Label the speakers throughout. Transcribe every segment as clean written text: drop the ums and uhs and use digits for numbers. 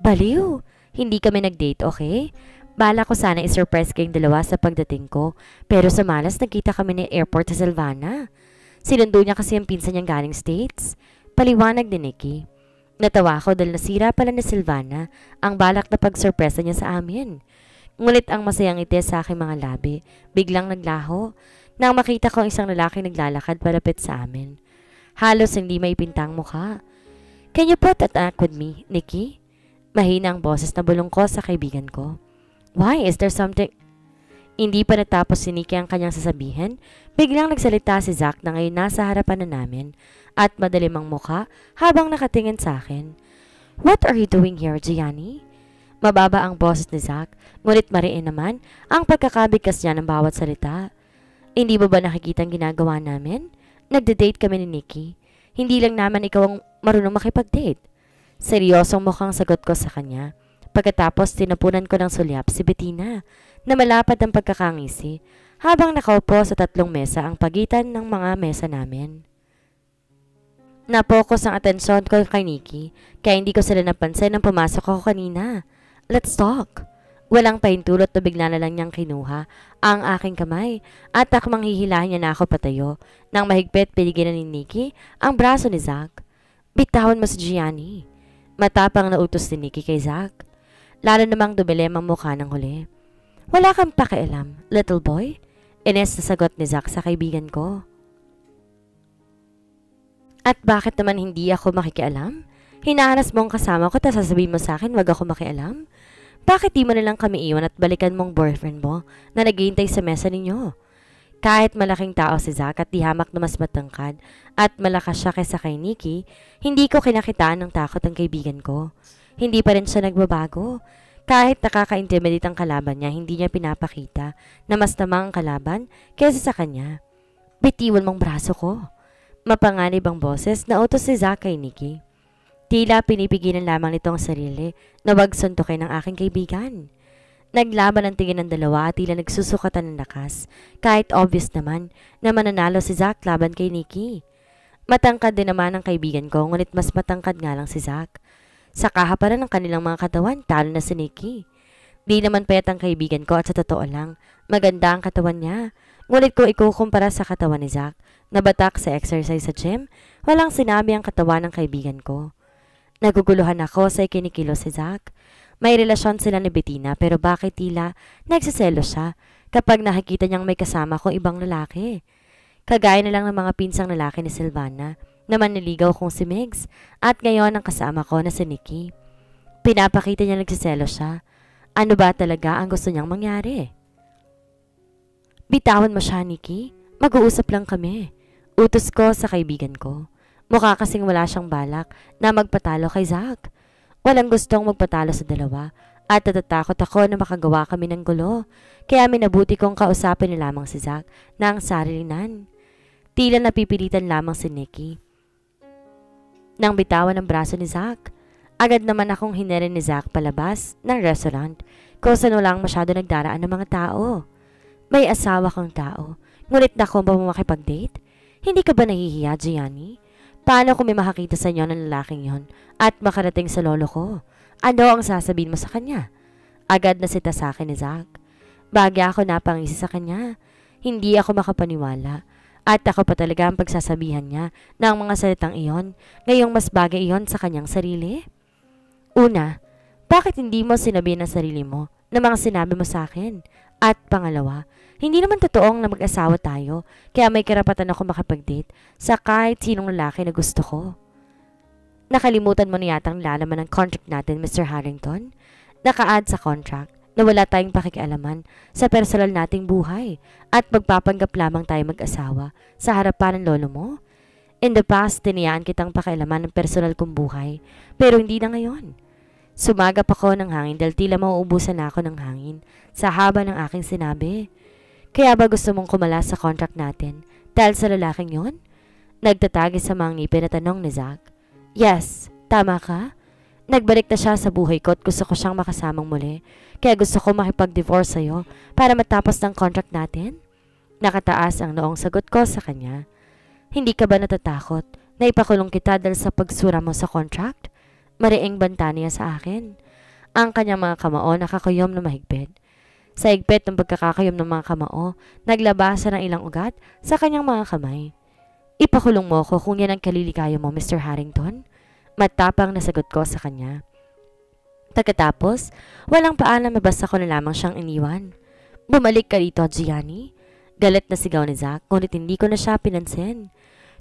Speaker 1: Baliw! Hindi kami nag-date, okay? Bala ko sana i-surprise kayong dalawa sa pagdating ko, pero sa malas nagkita kami ni airport sa Silvana. Sinundo niya kasi ang pinsan niyang galing States. Paliwanag ni Nikki. Natawa ako dahil nasira pala ni Silvana ang balak na pag-surpresa niya sa amin. Ngunit ang masayang ngiti sa aking mga labi, biglang naglaho nang makita ko ang isang lalaki naglalakad palapit sa amin. Halos hindi maipintang mukha. Can you put that act with me, Nikki? Mahina ang boses na bulong ko sa kaibigan ko. Why? Is there something? Hindi pa natapos si Nikki ang kanyang sasabihin, biglang nagsalita si Zach na ngayon nasa harapan na namin at madalim ang mukha habang nakatingin sa akin. What are you doing here, Gianni? Mababa ang boses ni Zach, ngunit mariin naman ang pagkakabigkas niya ng bawat salita. Hindi mo ba nakikita ang ginagawa namin? Nagde-date kami ni Nikki. Hindi lang naman ikaw ang marunong makipag-date. Seryosong mukhang sagot ko sa kanya. Pagkatapos tinapunan ko ng sulyap si Bettina na malapad ang pagkakangisi habang nakaupo sa tatlong mesa ang pagitan ng mga mesa namin. Napokus ang atensyon ko kay Nikki kaya hindi ko sila napansin nang pumasok ako kanina. Let's talk. Walang pahintulot na bigla na lang niyang kinuha ang aking kamay at akmang hihilahin niya na ako patayo nang mahigpit piliginan ni Nikki ang braso ni Zach. Bitawan mo si Gianni. Matapang na utos ni Nikki kay Zach. Lalo namang dumilim ang mukha ng huli. Wala kang pakialam, little boy. Ines na sagot ni Zach sa kaibigan ko. At bakit naman hindi ako makikialam? Hinaharas mo ang kasama ko tapos sasabihin mo sa akin wag ako makialam? Bakit di mo na lang kami iwan at balikan mong boyfriend mo na naghihintay sa mesa ninyo? Kahit malaking tao si Zach at di hamak na mas matangkad at malakas siya kaysa kay Nikki, hindi ko kinakitaan ng takot ang kaibigan ko. Hindi pa rin siya nagbabago. Kahit nakaka-intimidate ang kalaban niya, hindi niya pinapakita na mas tamang ang kalaban kaysa sa kanya. Bitiwan mong braso ko. Mapanganib ang boses na utos si Zach kay Nikki. Tila pinipigilan lamang nito ang sarili na wag suntukin ng aking kaibigan. Naglaban ang tingin ng dalawa at tila nagsusukatan ng lakas kahit obvious naman na mananalo si Zach laban kay Nikki. Matangkad din naman ang kaibigan ko ngunit mas matangkad nga lang si Zach. Sa kahaparan ng kanilang mga katawan, talo na si Nikki. Di naman payat ang kaibigan ko at sa totoo lang, maganda ang katawan niya. Ngunit kung ikukumpara sa katawan ni Zach, na batak sa exercise sa gym, walang sinabi ang katawan ng kaibigan ko. Naguguluhan ako sa ikinikilos si Zach. May relasyon sila ni Bettina pero bakit tila nagsiselo siya kapag nakikita niyang may kasama kong ibang lalaki. Kagaya na lang ng mga pinsang lalaki ni Silvana na manliligaw kong si Migs at ngayon ang kasama ko na si Nikki. Pinapakita niya nagsiselo siya. Ano ba talaga ang gusto niyang mangyari? Bitawan mo siya, Nikki. Mag-uusap lang kami. Utos ko sa kaibigan ko. Mukha kasing wala siyang balak na magpatalo kay Zach. Walang gustong magpatalo sa dalawa at natatakot ako na makagawa kami ng gulo. Kaya minabuti kong kausapin na lamang si Zach na ang sarilinan. Tila napipilitan lamang si Nikki. Nang bitawan ang braso ni Zach, agad naman akong hinere ni Zach palabas ng restaurant kung saan walang masyado nagdaraan ng mga tao. May asawa kang tao, ngunit nako ba mo makipag-date? Hindi ka ba nahihiya, Gianni? Paano kung may makakita sa inyo ng lalaking yon at makarating sa lolo ko? Ano ang sasabihin mo sa kanya? Agad na sita sa akin ni Zach. Bagya ako napangisi sa kanya. Hindi ako makapaniwala. At ako pa talaga ang pagsasabihan niya ng mga salitang iyon, ngayong mas bagay iyon sa kanyang sarili? Una, bakit hindi mo sinabi ng sarili mo na mga sinabi mo sa akin? At pangalawa, hindi naman totoong na mag-asawa tayo, kaya may karapatan ako makapag-date sa kahit sinong lalaki na gusto ko. Nakalimutan mo na yatang lalaman ng contract natin, Mr. Harrington? Naka-add sa contract na wala tayong pakikialaman sa personal nating buhay at magpapanggap lamang tayo mag-asawa sa harapan ng lolo mo. In the past, tinayaan kitang pakialaman ng personal kong buhay, pero hindi na ngayon. Sumagap ako ng hangin dahil tila mauubusan na ako ng hangin sa haba ng aking sinabi. Kaya ba gusto mong kumala sa contract natin dahil sa lalaking yon? Nagtatagi sa mga ngipin na tanong ni Zach. Yes, tama ka. Nagbalik na siya sa buhay ko at gusto ko siyang makasamang muli. Kaya gusto ko makipag-divorce sa'yo para matapos ng contract natin. Nakataas ang noong sagot ko sa kanya. Hindi ka ba natatakot na ipakulong kita dahil sa pagsura mo sa contract? Mariing banta niya sa akin. Ang kanyang mga kamao nakakayom na mahigpit. Sa higpit ng pagkakakayom ng mga kamao, naglabasan ng ilang ugat sa kanyang mga kamay. Ipakulong mo ko kung yan ang kalilikaya mo, Mr. Harrington. Matapang na sagot ko sa kanya. Pagkatapos, walang paalam mabasa ko na lamang siyang iniwan. Bumalik ka dito, Gianni. Galit na sigaw ni Zack, ngunit hindi ko na siya pinansin.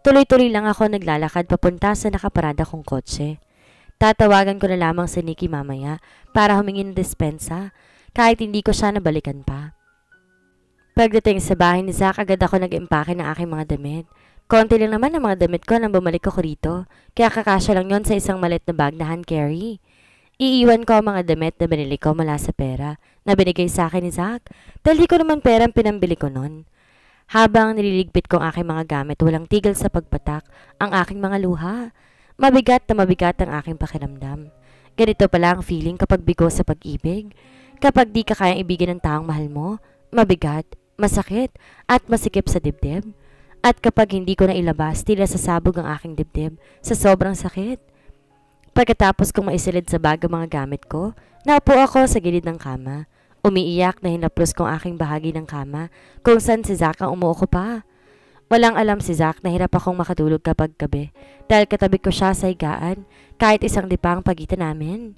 Speaker 1: Tuloy-tuloy lang ako naglalakad papunta sa nakaparada kong kotse. Tatawagan ko na lamang si Nikki mamaya para humingi ng dispensa kahit hindi ko siya nabalikan pa. Pagdating sa bahay ni Zack, agad ako nag-impake ng aking mga damit. Konti lang naman ang mga damit ko nang bumalik ako rito, kaya kakasya lang yon sa isang malit na bag na hand carry. Iiwan ko ang mga damit na binili ko mula sa pera na binigay sa akin ni Zack dahil di ko naman pera ang pinambili ko nun. Habang nililigpit ko ang aking mga gamit, walang tigil sa pagpatak ang aking mga luha. Mabigat na mabigat ang aking pakiramdam. Ganito pala ang feeling kapag bigo sa pag-ibig. Kapag di ka kayang ibigin ng taong mahal mo, mabigat, masakit, at masikip sa dibdib. At kapag hindi ko na ilabas, tila sasabog ang aking dibdib sa sobrang sakit. Pagkatapos kong maisilid sa bag ang mga gamit ko, naupo ako sa gilid ng kama. Umiiyak na hinaplos kong aking bahagi ng kama kung saan si Zack ang umuuko pa. Walang alam si Zack na hirap akong makatulog kapag gabi dahil katabi ko siya sa higaan kahit isang lipa ang pagitan namin.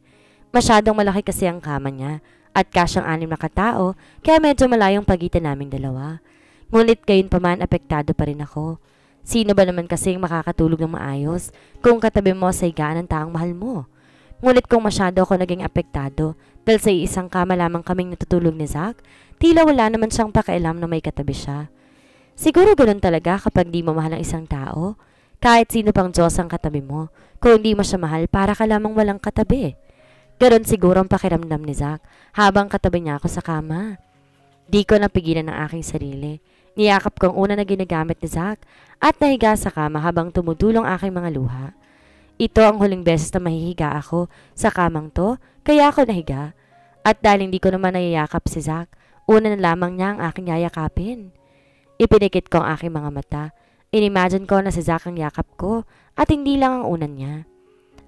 Speaker 1: Masyadong malaki kasi ang kama niya at kasyang 6 na katao kaya medyo malayong pagitan naming dalawa. Ngunit gayon pa man apektado pa rin ako. Sino ba naman kasing makakatulog ng maayos kung katabi mo sa higaan ng taong mahal mo? Ngunit kung masyado ako naging apektado dahil sa isang kama lamang kaming natutulog ni Zack, tila wala naman siyang pakialam na may katabi siya. Siguro ganoon talaga kapag di mo mahal ang isang tao. Kahit sino pang Diyos ang katabi mo, kung hindi mo siya mahal para ka lamang walang katabi. Ganoon siguro ang pakiramdam ni Zack habang katabi niya ako sa kama. Di ko napigilan ang aking sarili. Niyakap ko ang una na ginagamit ni Zack at nahiga sa kama habang tumutulong aking mga luha. Ito ang huling beses na mahihiga ako sa kamang to, kaya ako nahiga. At dahil hindi ko naman nayayakap si Zack, una na lamang niya ang aking yayakapin. Ipinikit ko ang aking mga mata. Inimagine ko na si Zack ang yakap ko at hindi lang ang unan niya.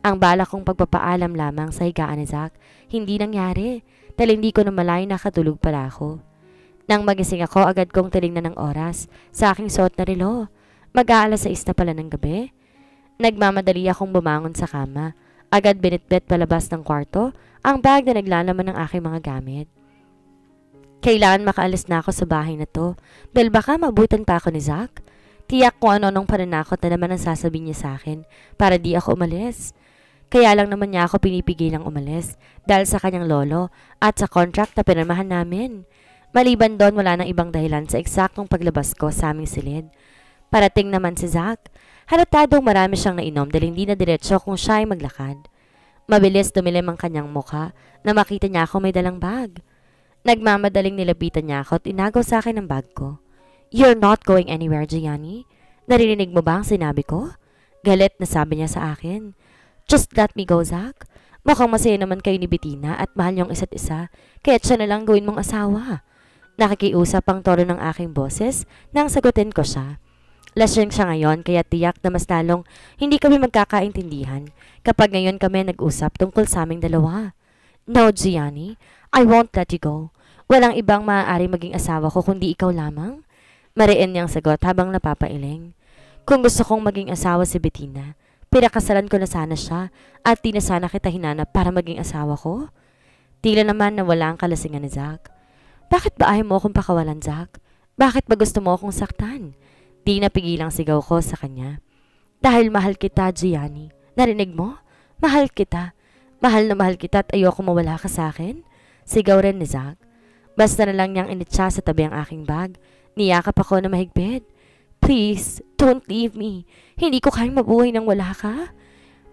Speaker 1: Ang balak kong pagpapaalam lamang sa higaan ni Zack, hindi nangyari dahil hindi ko namalay nakatulog pala ako. Nang magising ako, agad kong tinignan ng oras sa aking suot na relo. Mag-aalas 6 na pala ng gabi. Nagmamadali akong bumangon sa kama. Agad binitbit palabas ng kwarto ang bag na naglalaman ng aking mga gamit. Kailangan makaalis na ako sa bahay na to dahil baka mabutan pa ako ni Zack. Tiyak kung ano-anong pananakot na naman ang sasabihin niya sa akin para di ako umalis. Kaya lang naman niya ako pinipigilang umalis dahil sa kanyang lolo at sa contract na pinirmahan namin. Maliban doon, wala nang ibang dahilan sa eksaktong paglabas ko sa aming silid. Parating naman si Zack. Halatadong marami siyang nainom dahil hindi na diretsyo kung siya ay maglakad. Mabilis dumilim ang kanyang mukha na makita niya ako may dalang bag. Nagmamadaling nilapitan niya ako at inagaw sa akin ang bag ko. "You're not going anywhere, Gianni. Narinig mo ba ang sinabi ko?" Galit na sabi niya sa akin. "Just let me go, Zack. Mukhang masaya naman kayo ni Bettina at mahal niyong isa't isa, kaya siya na lang gawin mong asawa." Nakikiusap ang tono ng aking boses nang sagutin ko siya. Lasing siya ngayon kaya tiyak na mas lalong hindi kami magkakaintindihan kapag ngayon kami nag-usap tungkol sa aming dalawa. "No, Gianni, I won't let you go. Walang ibang maaari maging asawa ko kundi ikaw lamang." Mariin niyang sagot habang napapailing. Kung gusto kong maging asawa si Bettina, pinakasalan ko na sana siya at di na sana kita hinanap para maging asawa ko. Tila naman na wala ang kalasingan ni Zack. "Bakit ba ayaw mo akong pakawalan, Zack? Bakit ba gusto mo akong saktan?" Di napigilang sigaw ko sa kanya. "Dahil mahal kita, Gianni. Narinig mo? Mahal kita. Mahal na mahal kita at ayoko mawala ka sa akin." Sigaw rin ni Zack. Basta na lang niyang initsa sa tabi ang aking bag. Niyakap ako na mahigpit. "Please, don't leave me. Hindi ko kayang mabuhay nang wala ka."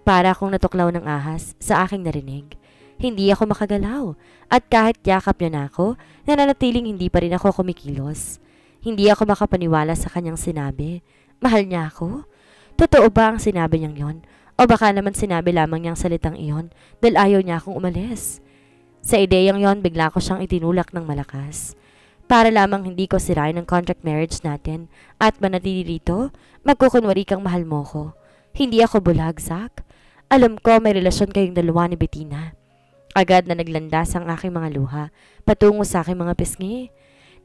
Speaker 1: Para akong natuklaw ng ahas sa aking narinig. Hindi ako makagalaw at kahit yakap niya na ako, nananatiling hindi pa rin ako kumikilos. Hindi ako makapaniwala sa kanyang sinabi. Mahal niya ako? Totoo ba ang sinabi niyang yon? O baka naman sinabi lamang niyang salitang iyon dahil ayaw niya akong umalis? Sa ideyang yon, bigla ko siyang itinulak ng malakas. Para lamang hindi ko sirain ang contract marriage natin at manatili rito, magkukunwari kang mahal mo ko. Hindi ako bulag, Zack. Alam ko may relasyon kayong dalawa ni Bettina. Agad na naglandas ang aking mga luha patungo sa aking mga pisngi.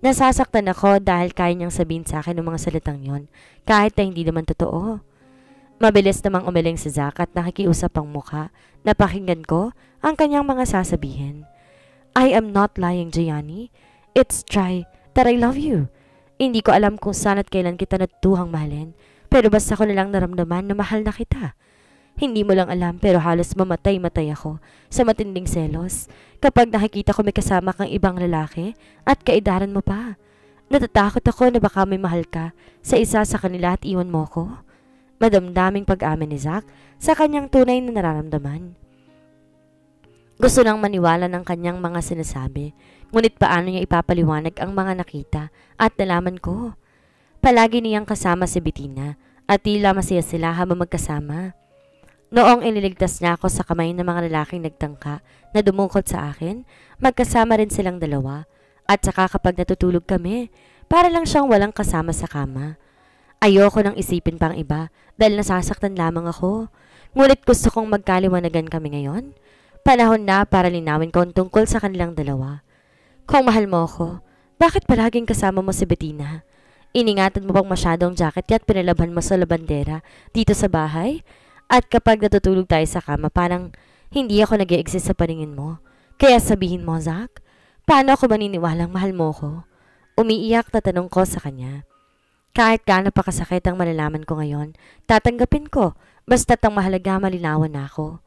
Speaker 1: Nasasaktan ako dahil kaya niyang sabihin sa akin ng mga salitang yon kahit na hindi naman totoo. Mabilis namang umiling si Zack at nakikiusap ang mukha na pakinggan ko ang kanyang mga sasabihin. I am not lying, Gianni. It's try that I love you. Hindi ko alam kung saan at kailan kita natutuhang mahalin, pero basta ko nalang naramdaman na mahal na kita. Hindi mo lang alam pero halos mamatay-matay ako sa matinding selos kapag nakikita ko may kasama kang ibang lalaki at kaidaran mo pa. Natatakot ako na baka may mahal ka sa isa sa kanila at iwan mo ko. Madamdaming pag-amin ni Zack sa kanyang tunay na nararamdaman. Gusto nang maniwala ng kanyang mga sinasabi, ngunit paano niya ipapaliwanag ang mga nakita at nalaman ko? Palagi niyang kasama si Bettina at tila masaya sila habang magkasama. Noong iniligtas niya ako sa kamay ng mga lalaking nagtangka na dumungkot sa akin, magkasama rin silang dalawa at saka kapag natutulog kami, para lang siyang walang kasama sa kama. Ayoko nang isipin pang iba dahil nasasaktan lamang ako. Ngunit gusto kong magkaliwanagan kami ngayon. Panahon na para linawin ko ang tungkol sa kanilang dalawa. Kung mahal mo ako, bakit palaging kasama mo si Bettina? Iningatan mo pang masyadong jacket at pinalabhan mo sa labandera dito sa bahay? At kapag natutulog tayo sa kama, parang hindi ako nag-i-exist sa paningin mo. Kaya sabihin mo, Zack, paano ako maniniwalang mahal mo ko? Umiiyak na tanong ko sa kanya. Kahit gaano pa kasakit ang malalaman ko ngayon, tatanggapin ko, basta't ang mahalaga malinawan na ako.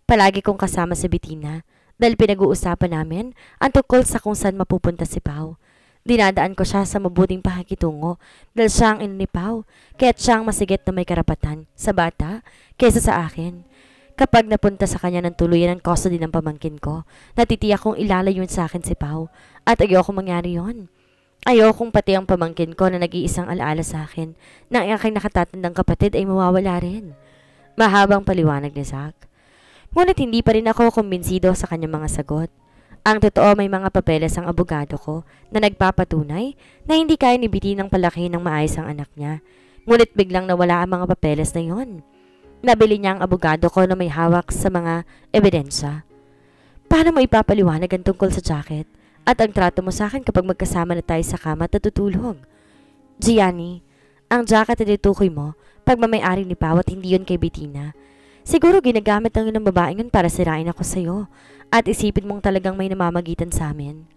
Speaker 1: Palagi kong kasama si Bettina dahil pinag-uusapan namin ang tungkol sa kung saan mapupunta si Pao. Dinadaan ko siya sa mabuting pakikitungo dahil siya ang ina ni Pao, kaya't siya ang masigit na may karapatan sa bata kaysa sa akin. Kapag napunta sa kanya ng tuluyan ang custody ng pamangkin ko, natitiyak kong ilalayon sa akin si Pao at ayoko mangyari yon. Ayokong pati ang pamangkin ko na nag-iisang alaala sa akin na ang aking nakatatandang kapatid ay mawawala rin. Mahabang paliwanag ni Zack. Ngunit hindi pa rin ako kumbinsido sa kanyang mga sagot. Ang totoo may mga papeles ang abogado ko na nagpapatunay na hindi kaya ni Betty ng palakihin ng maayos ang anak niya. Ngunit biglang nawala ang mga papeles na yon. Nabili niya ang abogado ko na may hawak sa mga ebidensya. Paano mo ipapaliwanag ang tungkol sa jacket? At ang trato mo sa akin kapag magkasama na tayo sa kama at natutulog? Gianni, ang jacket na ditukoy mo, pagmamayari ni Pao at hindi yun kay Bettina. Siguro ginagamit lang yun ng babaeng yun para sirain ako sa'yo at isipin mong talagang may namamagitan sa amin.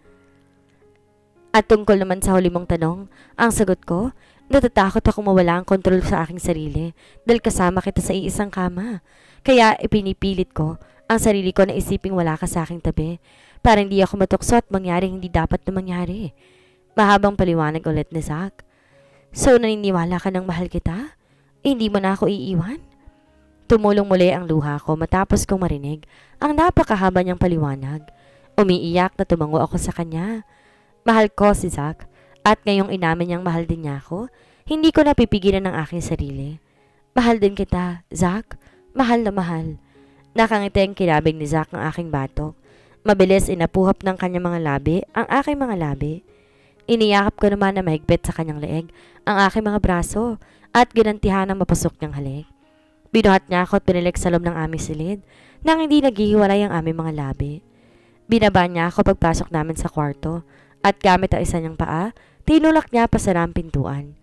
Speaker 1: At tungkol naman sa huli mong tanong, ang sagot ko, natatakot ako mawala ang kontrol sa aking sarili dahil kasama kita sa iisang kama. Kaya ipinipilit ko ang sarili ko na isiping wala ka sa aking tabi para hindi ako matukso at mangyari hindi dapat na mangyari. Mahabang paliwanag ulit ni Zack. So naniniwala ka ng mahal kita? Hindi mo na ako iiwan? Tumulong muli ang luha ko matapos kong marinig ang napakahaba niyang paliwanag. Umiiyak na tumango ako sa kanya. Mahal ko si Zack at ngayong inamin niyang mahal din niya ako, hindi ko napipigilan ng aking sarili. Mahal din kita, Zack. Mahal na mahal. Nakangiti ang kilabing ni Zack ng aking batok. Mabilis inapuhap ng kanyang mga labi ang aking mga labi. Iniyakap ko naman na mahigpit sa kanyang leeg ang aking mga braso at ginantihan ng mapasok niyang halik. Binuhat niya ako at pinilik sa loob ng aming silid nang hindi naghihiwalay ang aming mga labi. Binaba niya ako pagpasok namin sa kwarto at gamit ang isa niyang paa, tinulak niya pa sa pintuan.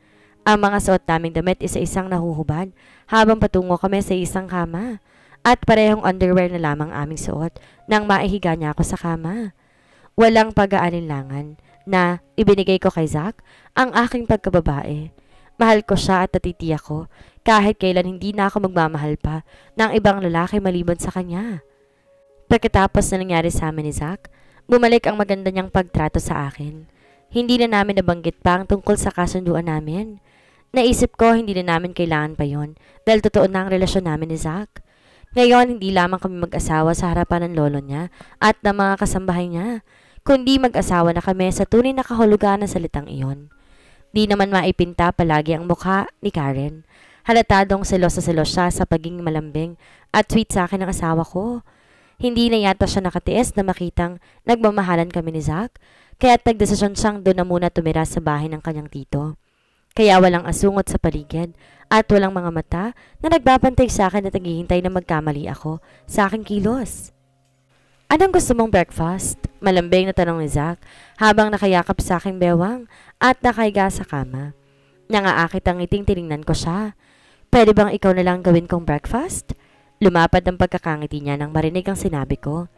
Speaker 1: Ang mga suot naming damit isa-isang nahuhubad habang patungo kami sa isang kama. At parehong underwear na lamang aming suot nang maihiga niya ako sa kama. Walang pag-aalinlangan na ibinigay ko kay Zack ang aking pagkababae. Mahal ko siya at natitiyak ko kahit kailan hindi na ako magmamahal pa ng ibang lalaki maliban sa kanya. Pagkatapos na nangyari sa amin ni Zack, bumalik ang maganda niyang pagtrato sa akin. Hindi na namin nabanggit pa ang tungkol sa kasunduan namin. Naisip ko hindi na namin kailangan pa yon dahil totoo na ang relasyon namin ni Zack. Ngayon, hindi lamang kami mag-asawa sa harapan ng lolo niya at ng mga kasambahay niya, kundi mag-asawa na kami sa tunay na kahulugan ng salitang iyon. Di naman maipinta palagi ang mukha ni Karen. Halatadong selos na selos siya sa pagiging malambing at sweet sa akin ng asawa ko. Hindi na yata siya nakatiis na makitang nagmamahalan kami ni Zack, kaya't nagdesisyon siyang doon na muna tumira sa bahay ng kanyang tito. Kaya walang asungot sa paligid at walang mga mata na nagbabantay sa akin at naghihintay na magkamali ako sa aking kilos. Anong gusto mong breakfast? Malambing na tanong ni Zack habang nakayakap sa aking bewang at nakahiga sa kama. Nangaakit ang ngiting tiningnan ko siya. Pwede bang ikaw na lang gawin kong breakfast? Lumapad ang pagkakangiti niya nang marinig ang sinabi ko.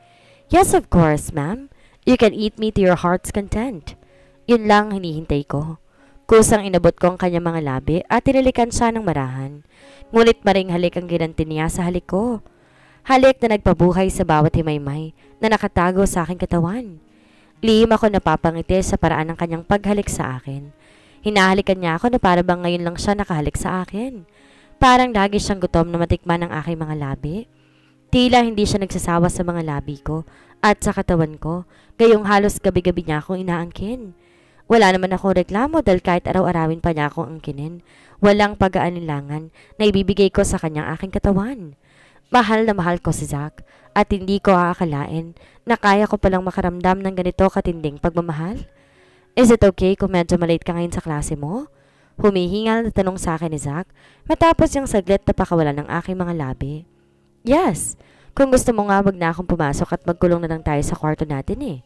Speaker 1: Yes, of course, ma'am. You can eat me to your heart's content. Yun lang hinihintay ko. Kusang inabot ko ang kanyang mga labi at tinalikan siya ng marahan. Ngunit maring halik ang ginanti niya sa halik ko. Halik na nagpabuhay sa bawat himaymay na nakatago sa aking katawan. Lihim ako napapangiti sa paraan ng kanyang paghalik sa akin. Hinahalikan niya ako na para bang ngayon lang siya nakahalik sa akin. Parang lagi siyang gutom na matikman ang aking mga labi. Tila hindi siya nagsasawa sa mga labi ko at sa katawan ko, gayong halos gabi-gabi niya akong inaangkin. Wala naman akong reklamo dahil kahit araw-arawin pa niya akong angkinin, walang pag-aalinlangan na ibibigay ko sa kanyang aking katawan. Mahal na mahal ko si Zack at hindi ko aakalain na kaya ko palang makaramdam ng ganito katinding pagmamahal. Is it okay kung medyo malate ka ngayon sa klase mo? Humihingal na tanong sa akin ni Zack matapos yung saglit na pakawalan ng aking mga labi. Yes, kung gusto mo nga wag na akong pumasok at magkulong na lang tayo sa kwarto natin eh.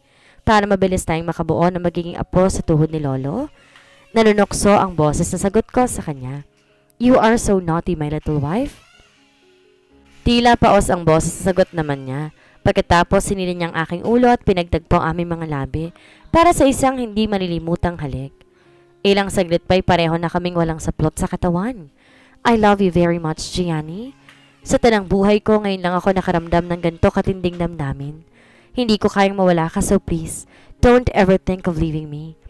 Speaker 1: Para mabilis tayong makabuo na magiging apo sa tuhod ni Lolo. Nanunokso ang boses na sagot ko sa kanya. You are so naughty, my little wife. Tila paos ang boses na sagot naman niya. Pagkatapos sinilin niyang aking ulo at pinagtagpo ang aming mga labi para sa isang hindi malilimutang halik. Ilang saglit pa'y pareho na kaming walang saplot sa katawan. I love you very much, Gianni. Sa tanang buhay ko, ngayon lang ako nakaramdam ng ganito katinding damdamin. Hindi ko kayang mawala ka, so please, don't ever think of leaving me.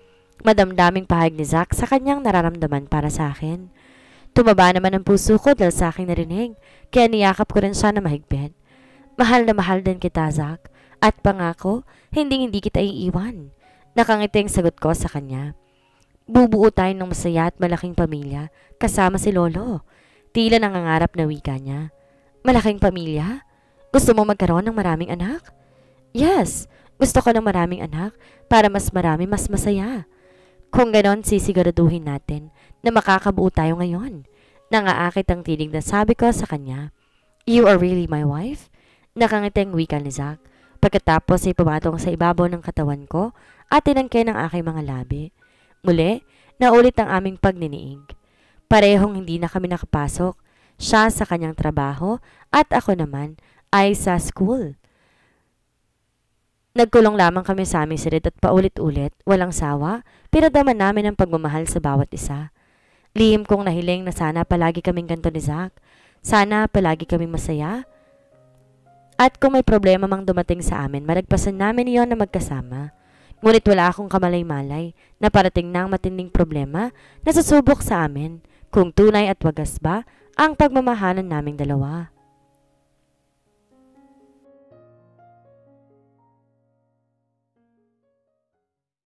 Speaker 1: Madamdaming pahayag ni Zack sa kanyang nararamdaman para sa akin. Tumaba naman ang puso ko dahil sa aking narinig, kaya niyakap ko rin siya na mahigpit. Mahal na mahal din kita, Zack, at pangako, hindi kita iiwan. Nakangiting sagot ko sa kanya. Bubuo tayo ng masaya at malaking pamilya, kasama si Lolo. Tila nangangarap na wika niya. Malaking pamilya? Gusto mo magkaroon ng maraming anak? Yes, gusto ko ng maraming anak para mas marami mas masaya. Kung ganon, sisiguraduhin natin na makakabuo tayo ngayon. Nangaakit ang tinig na sabi ko sa kanya. You are really my wife? Nakangiting wika ni Zack. Pagkatapos ay pumatong sa ibabaw ng katawan ko at tinangkay ng aking mga labi. Muli, naulit ang aming pagniniig. Parehong hindi na kami nakapasok. Siya sa kanyang trabaho at ako naman ay sa school. Nagkulong lamang kami sa aming sirit at paulit-ulit, walang sawa, pinadaman namin ang pagmamahal sa bawat isa. Lihim kong nahiling na sana palagi kaming ganto ni Zack. Sana palagi kaming masaya. At kung may problema mang dumating sa amin, malagpasan namin iyon na magkasama. Ngunit wala akong kamalay-malay na parating ng matinding problema na susubok sa amin kung tunay at wagas ba ang pagmamahalan naming dalawa.